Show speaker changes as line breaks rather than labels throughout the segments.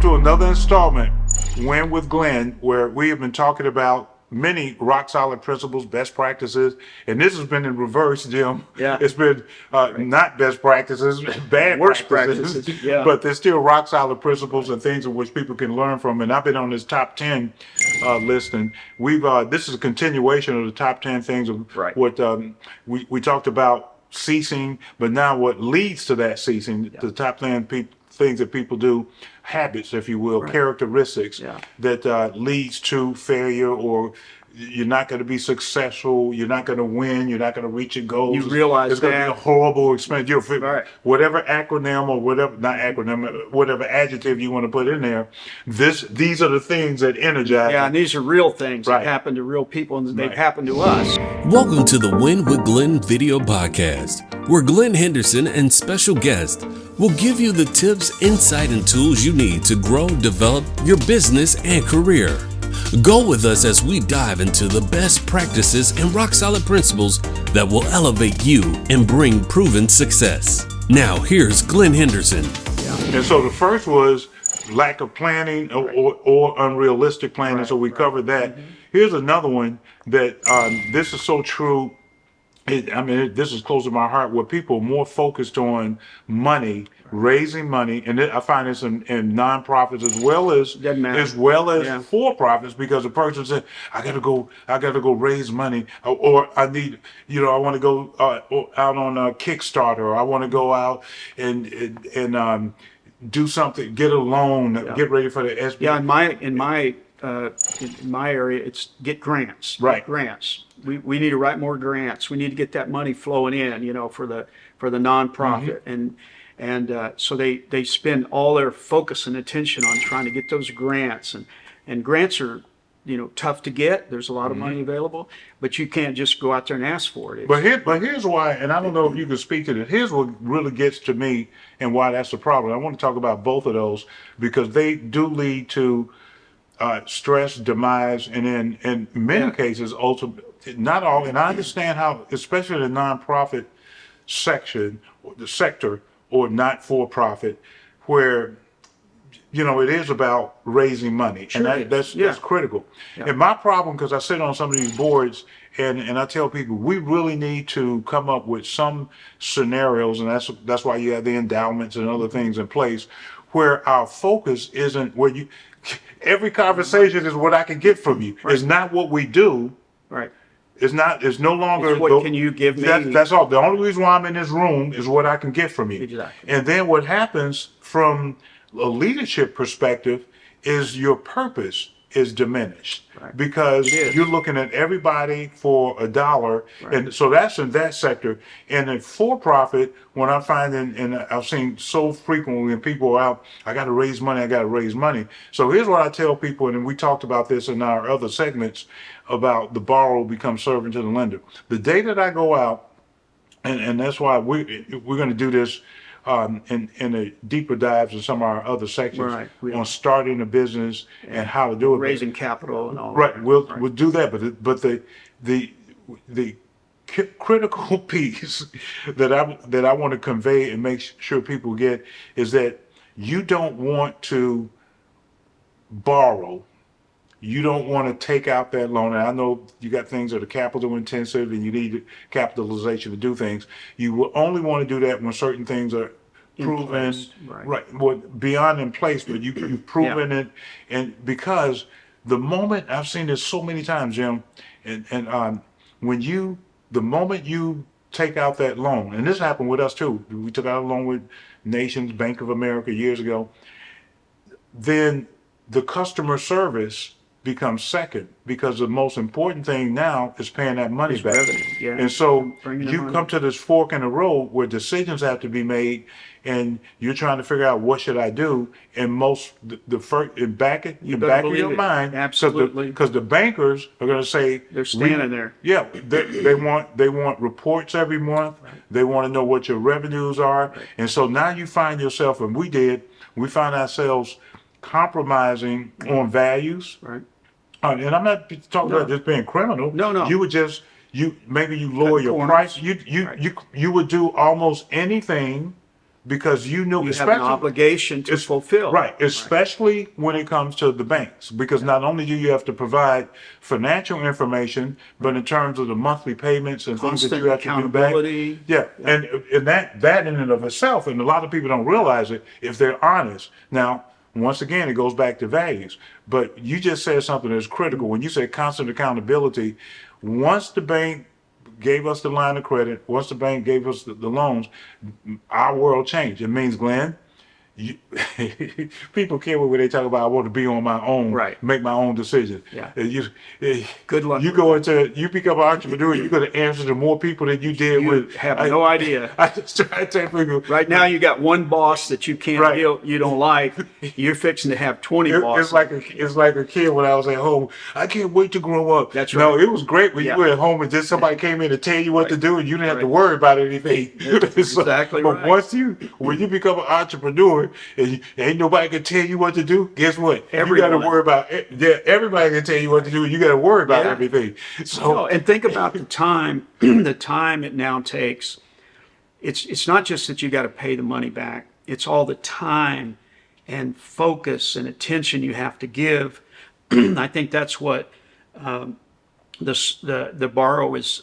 to another installment, Win with Glenn, where we have been talking about many rock solid principles, best practices, and this has been in reverse, Jim.
Yeah.
It's been not best practices, bad
Worst
practices,
yeah.
but there's still rock solid principles and things in which people can learn from. And I've been on this top 10 list, and we've this is a continuation of the top 10 things of what we talked about ceasing, but now what leads to that ceasing, the top 10 things that people do, habits, if you will, characteristics that leads to failure, or you're not going to be successful, you're not going to win, you're not going to reach your goals.
You realize
it's going to be a horrible experience. Whatever acronym or whatever, not acronym, whatever adjective you want to put in there, these are the things that energize.
Yeah, and these are real things that happen to real people, and they've happened to us.
Welcome to the Win with Glenn video podcast, where Glenn Henderson and special guest will give you the tips, insight, and tools you need to grow, develop your business and career. Go with us as we dive into the best practices and rock-solid principles that will elevate you and bring proven success. Now, here's Glenn Henderson.
And so the first was lack of planning or unrealistic planning, so we covered that. Here's another one that this is so true. This is close to my heart, where people are more focused on money, raising money, and I find this in nonprofits as well as for profits, because a person said, I gotta go raise money, or I need, I want to go out on a Kickstarter, or I want to go out and do something, get a loan, get ready for the SBA.
Yeah, in my area, it's get grants.
Right.
Grants. We need to write more grants. We need to get that money flowing in, for the nonprofit. And so they spend all their focus and attention on trying to get those grants. And grants are, tough to get. There's a lot of money available, but you can't just go out there and ask for it.
But here's why, and I don't know if you can speak to this. Here's what really gets to me and why that's the problem. I want to talk about both of those, because they do lead to stress, demise, and in many cases, ultimately, not all, and I understand how, especially the nonprofit the sector, or not for profit, where it is about raising money, and that's critical. And my problem, because I sit on some of these boards, and I tell people we really need to come up with some scenarios, and that's why you have the endowments and other things in place, where our focus isn't where every conversation is what I can get from you. It's not what we do.
Right.
It's no longer
what can you give me.
That's all. The only reason why I'm in this room is what I can get from you.
Exactly.
And then what happens from a leadership perspective is your purpose is diminished, because you're looking at everybody for $1, and so that's in that sector. And in for-profit, when I find and I've seen so frequently when people are out, I got to raise money. So here's what I tell people, and we talked about this in our other segments about the borrower becomes servant to the lender. The day that I go out, and that's why we're going to do this in a deeper dives in some of our other sections on starting a business and how to do it,
raising capital and all.
Right, we'll do that, but the critical piece that I want to convey and make sure people get is that you don't want to borrow. You don't want to take out that loan. And I know you got things that are capital intensive and you need capitalization to do things. You will only want to do that when certain things are proven, beyond in place, but you've proven it. And because the moment, I've seen this so many times, Jim, and the moment you take out that loan, and this happened with us too. We took out a loan with Nations, Bank of America years ago. Then the customer service becomes second, because the most important thing now is paying that money back.
Revenue,
and so you come to this fork in the road where decisions have to be made, and you're trying to figure out what should I do. And most the first in back of your mind,
absolutely,
because the bankers are going to say
they're standing there.
Yeah, they want reports every month. They want to know what your revenues are, and so now you find yourself, and we find ourselves compromising on values.
Right.
And I'm not talking about just being criminal.
No.
You would maybe you lower your price. You would do almost anything because you know,
You have an
especially
obligation to fulfill.
right, especially when it comes to the banks, because not only do you have to provide financial information, but in terms of the monthly payments and things that
Constant
you have to do back.
accountability.
Yeah, and that in and of itself, and a lot of people don't realize it if they're honest. Now, once again, it goes back to values. But you just said something that's critical when you say constant accountability. Once the bank gave us the line of credit, once the bank gave us the loans, our world changed. It means, Glenn, you, people care when they talk about I want to be on my own,
Right.
make my own decision.
Yeah.
Good luck. You become an entrepreneur, you're going to answer to more people than you did
You
with.
have no idea.
I just try to tell people.
Right now, you got one boss that you can't
Right.
deal, you don't like. You're fixing to have 20 bosses.
It's like a kid when I was at home. I can't wait to grow up.
That's
No,
right.
it was great when
Yeah.
you were at home and just somebody came in to tell you what to do and you didn't have to worry about anything.
exactly
But
right.
when you become an entrepreneur and ain't nobody can tell you what to do, guess what? You got to
Everyone.
worry about it. Yeah, everybody can tell you what to do. You got to worry about
Yeah.
everything. So
No, and think about the time, the time it now takes. It's not just that you got to pay the money back. It's all the time and focus and attention you have to give. I think that's what the borrow is.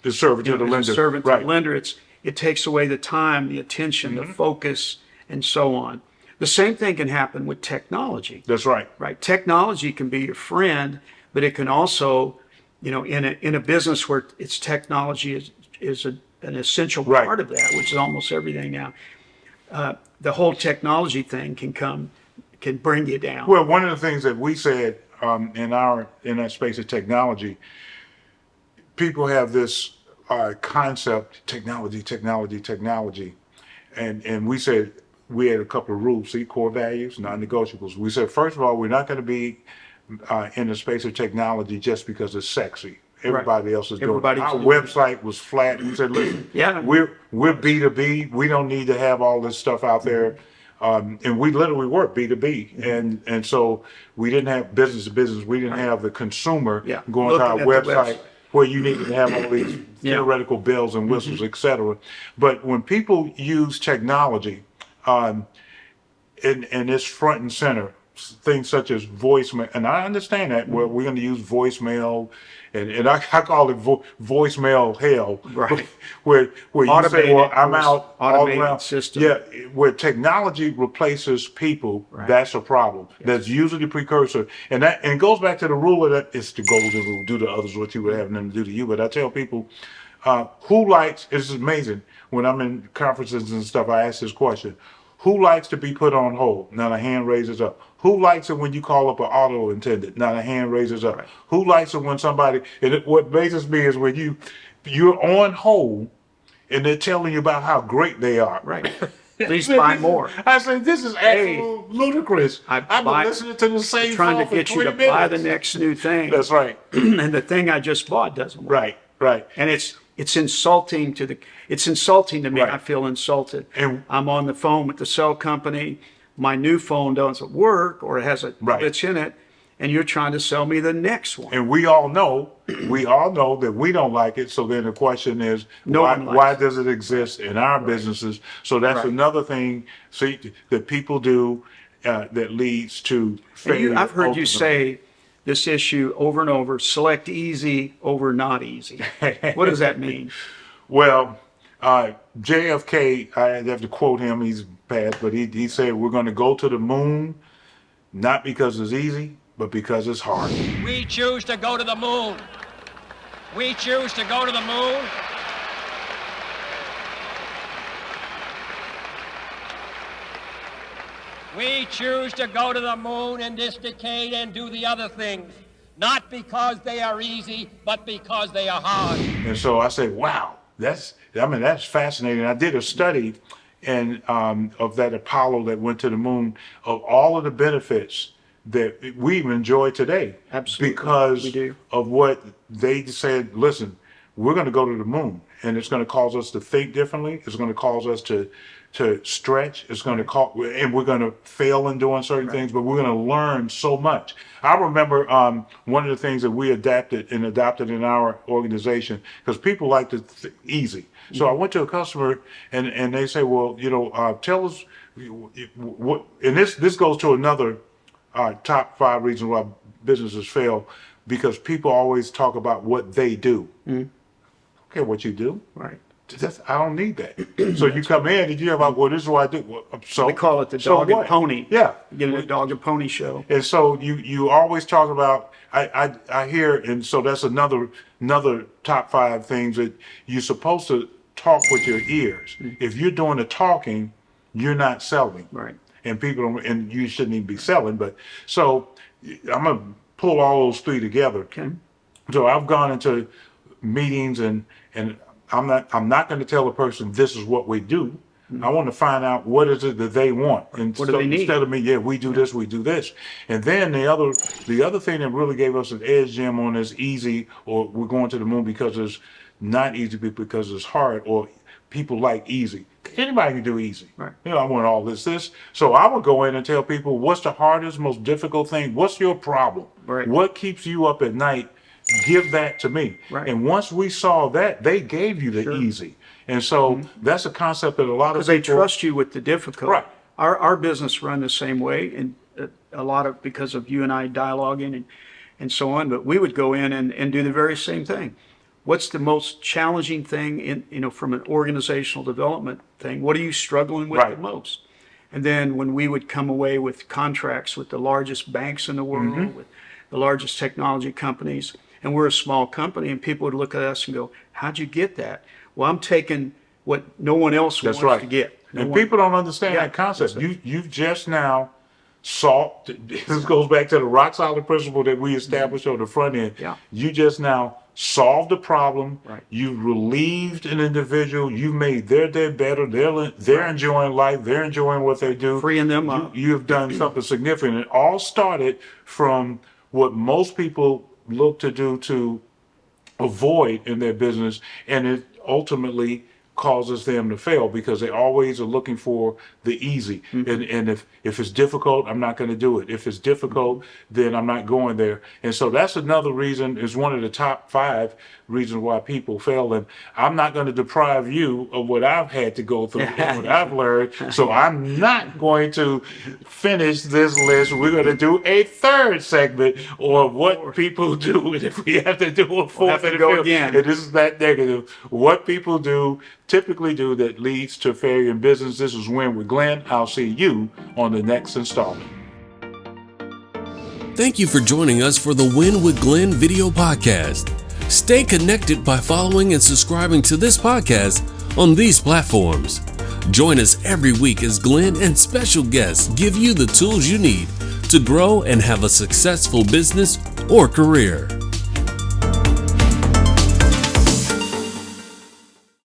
the servant to the
As
lender.
a servant to
Right.
the lender, it takes away the time, the attention, the focus, and so on. The same thing can happen with technology.
That's right.
Right? Technology can be your friend, but it can also, in a business where its technology is an essential
Right.
part of that, which is almost everything now. The whole technology thing can bring you down.
Well, one of the things that we said in that space of technology, people have this concept, technology, and we said we had a couple of rules, core values, non-negotiables. We said, first of all, we're not going to be in the space of technology just because it's sexy. Everybody else is doing it.
Everybody's
Our
doing
website was flat. We said, listen,
Yeah.
we're B2B. We don't need to have all this stuff out there. And we literally were B2B. And so we didn't have business to business. We didn't have the consumer
Yeah.
going to our
Looking at the
website where you need to have all these
Yeah.
theoretical bells and whistles, et cetera. But when people use technology, and it's front and center, things such as voicemail, and I understand that we're going to use voicemail, and I call it voicemail hell,
Right.
where you say, well, I'm out all
automated
around.
system.
Yeah, where technology replaces people, that's a problem. That's usually the precursor, and it goes back to the rule of that. It's the golden rule: do to others what you would have them do to you. But I tell people, it's amazing when I'm in conferences and stuff. I ask this question: who likes to be put on hold? Now the hand raises up. Who likes it when you call up an auto attendant? Now the hand raises up. Right. Who likes it when somebody? What amazes me is when you're on hold and they're telling you about how great they are.
Right. Please buy more.
I said, this is absolutely ludicrous. I've been listening to the same
trying
song
to get
for
you to
20 minutes.
buy the next new thing.
That's right.
And the thing I just bought doesn't work.
Right.
And it's insulting to me.
Right.
I feel insulted.
And
I'm on the phone with the cell company. My new phone doesn't work, or it has a glitch in it, and you're trying to sell me the next one.
And we all know that we don't like it. So then the question is, why does it exist in our businesses? So that's another thing that people do that leads to failure.
I've heard you say this issue over and over: select easy over not easy. What does that mean?
Well, JFK, I have to quote him, he's passed, but he said, we're going to go to the moon, not because it's easy, but because it's hard.
We choose to go to the moon. We choose to go to the moon. We choose to go to the moon in this decade and do the other things, not because they are easy, but because they are hard.
And so I say, wow, that's fascinating. I did a study of that Apollo that went to the moon, of all of the benefits that we even enjoy today.
Absolutely.
Because
we do.
of what they said, listen, we're going to go to the moon. and it's going to cause us to think differently. It's going to cause us to stretch. It's going to cause, and we're going to fail in doing certain things, but we're going to learn so much. I remember one of the things that we adopted in our organization, because people like to easy. So I went to a customer and they say, well, tell us what, and this goes to another top 5 reasons why businesses fail, because people always talk about what they do. Okay, what you do?
Right.
I don't need that. So you come in and you're about, well, this is what I do. Well, so
We call it the
so
dog and
what?
pony.
Yeah.
Getting a dog and pony show.
And so you always talk about, I hear, and so that's another top 5 things that you're supposed to talk with your ears. If you're doing the talking, you're not selling.
Right.
And people don't, and you shouldn't even be selling. But so I'm gonna pull all those 3 together.
Okay.
So I've gone into meetings and I'm not going to tell a person this is what we do. I want to find out what is it that they want. And
What do they need?
instead of me, we do this, we do this. And then the other thing that really gave us an edge, Jim, on this easy, or we're going to the moon because it's not easy, but because it's hard, or people like easy. Anybody can do easy.
Right.
I want all this. So I would go in and tell people, what's the hardest, most difficult thing? What's your problem?
Right.
What keeps you up at night? Give that to me.
Right.
And once we saw that, they gave you the easy. And so that's a concept that a lot of
Because they
people
trust you with the difficult.
Right.
Our business run the same way, and a lot of, because of you and I dialoguing and so on, but we would go in and do the very same thing. What's the most challenging thing from an organizational development thing? What are you struggling with
Right.
the most? And then when we would come away with contracts with the largest banks in the world, with the largest technology companies, and we're a small company, and people would look at us and go, how'd you get that? Well, I'm taking what no one else
That's
wants
right.
to get. No
And
one-
people don't understand
Yeah,
that concept.
that's
You've just now solved. This goes back to the rock solid principle that we established on the front end.
Yeah.
You just now solved a problem.
Right.
You relieved an individual. You made their day better. They're enjoying life. They're enjoying what they do.
Freeing them up.
You have done something significant. It all started from what most people look to do to avoid in their business, and it ultimately causes them to fail because they always are looking for the easy. And if it's difficult, I'm not going to do it. If it's difficult, then I'm not going there. And so that's another reason, is one of the top 5 reasons why people fail. And I'm not going to deprive you of what I've had to go through and what I've learned. So I'm not going to finish this list. We're going to do a 3rd segment on what people do. And if we have to do a 4th
have to
and a
go
5th,
again.
and this is that negative, what people typically do that leads to failure in business. This is Win with Glenn. I'll see you on the next installment.
Thank you for joining us for the Win with Glenn video podcast. Stay connected by following and subscribing to this podcast on these platforms. Join us every week as Glenn and special guests give you the tools you need to grow and have a successful business or career.